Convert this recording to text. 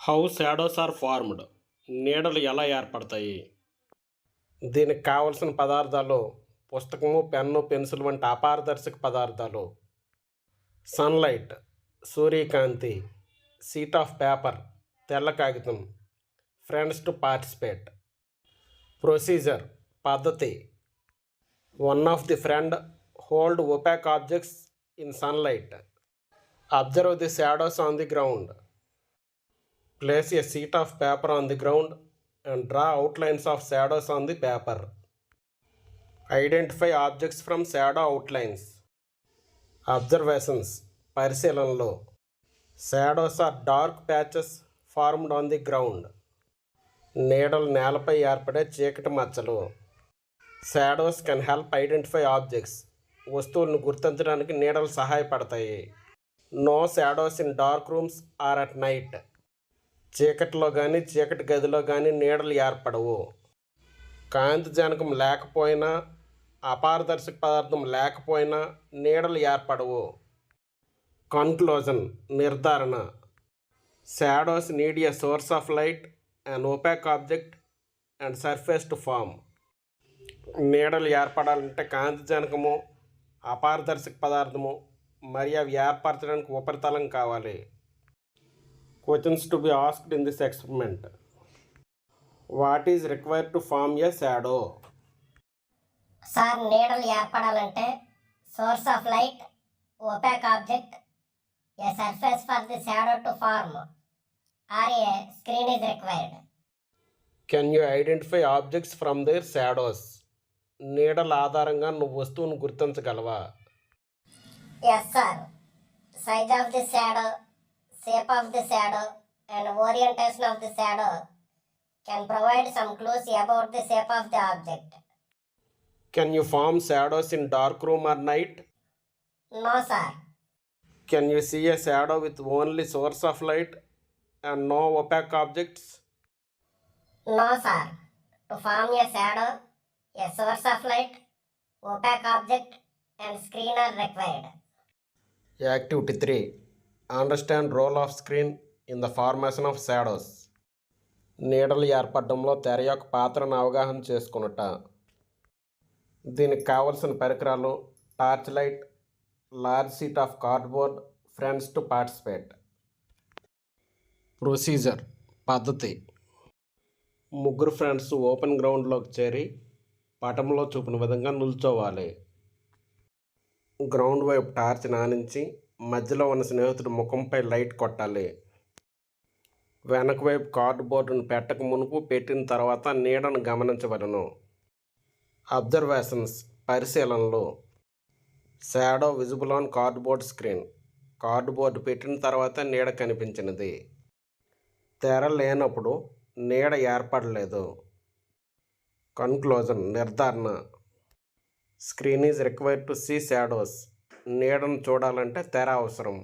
How shadows are formed, నీడలు ఎలా ఏర్పడతాయి? దీనికి కావలసిన పదార్థాలు పుస్తకము, పెన్ను, పెన్సిల్ వంటి అపారదర్శక పదార్థాలు, సన్లైట్ సూర్యకాంతి, షీట్ ఆఫ్ పేపర్ తెల్ల కాగితం, ఫ్రెండ్స్ టు పార్టిసిపేట్. ప్రొసీజర్ పద్ధతి. One of the friend hold opaque objects in sunlight. Observe the shadows on the ground. Place a sheet of paper on the ground and draw outlines of shadows on the paper. Identify objects from shadow outlines. Observations పరిశీలనలో. Shadows are dark patches formed on the ground. నీడలు నేలపై ఏర్పడే చీకటి మచ్చలు. Shadows can help identify objects. వస్తువులను గుర్తించడానికి నీడలు సహాయపడతాయి. No shadows in dark rooms or at night. చీకటిలో కానీ చీకటి గదిలో కానీ నీడలు ఏర్పడవు. కాంతి జనకం లేకపోయినా, అపారదర్శక పదార్థం లేకపోయినా నీడలు ఏర్పడవు. కన్క్లూజన్ నిర్ధారణ. Shadows need a source of light, an opaque object and surface to form. నీడలు ఏర్పడాలంటే కాంతి జనకము, అపారదర్శక పదార్థము మరియు అవి ఏర్పరచడానికి ఉపరితలం కావాలి. Questions to be asked in this experiment. What is required to form a shadow? Sir, నీడలు ఏర్పడాలంటే source of light, opaque object, a surface for the shadow to form or a screen is required. Can you identify objects from their shadows? నీడల ఆధారంగా నువ్వు వస్తువును గుర్తించగలవా? Yes sir. Size of the shadow, shape of the shadow and orientation of the shadow can provide some clues about the shape of the object. Can you form shadows in dark room or night? No sir. Can you see a shadow with only source of light and no opaque objects? No sir. To form a shadow, a source of light, opaque object and screen are required. Activity 3. Understand role of screen in the formation of shadows. నీడలు ఏర్పడడంలో తెర యొక్క పాత్రను అవగాహన చేసుకున్నట. దీనికి కావలసిన పరికరాలు torch light, large sheet of cardboard, friends to participate. Procedure పద్ధతి. ముగ్గురు ఫ్రెండ్స్ ఓపెన్ గ్రౌండ్లోకి చేరి పటంలో చూపిన విధంగా నిల్చోవాలి. గ్రౌండ్ వైపు టార్చ్ నానించి మధ్యలో ఉన్న స్నేహితుడి ముఖంపై లైట్ కొట్టాలి. వెనక వైపు కార్డ్బోర్డును పెట్టక మునుపు పెట్టిన తర్వాత నీడను గమనించవలను. అబ్జర్వేషన్స్ పరిశీలనలు. Shadow visible on cardboard screen. Cardboard పెట్టిన తర్వాత నీడ కనిపించినది. తెర లేనప్పుడు నీడ ఏర్పడలేదు. కన్క్లూజన్ నిర్ధారణ. Screen is required to see shadows. నీడను చూడాలంటే తెర అవసరం.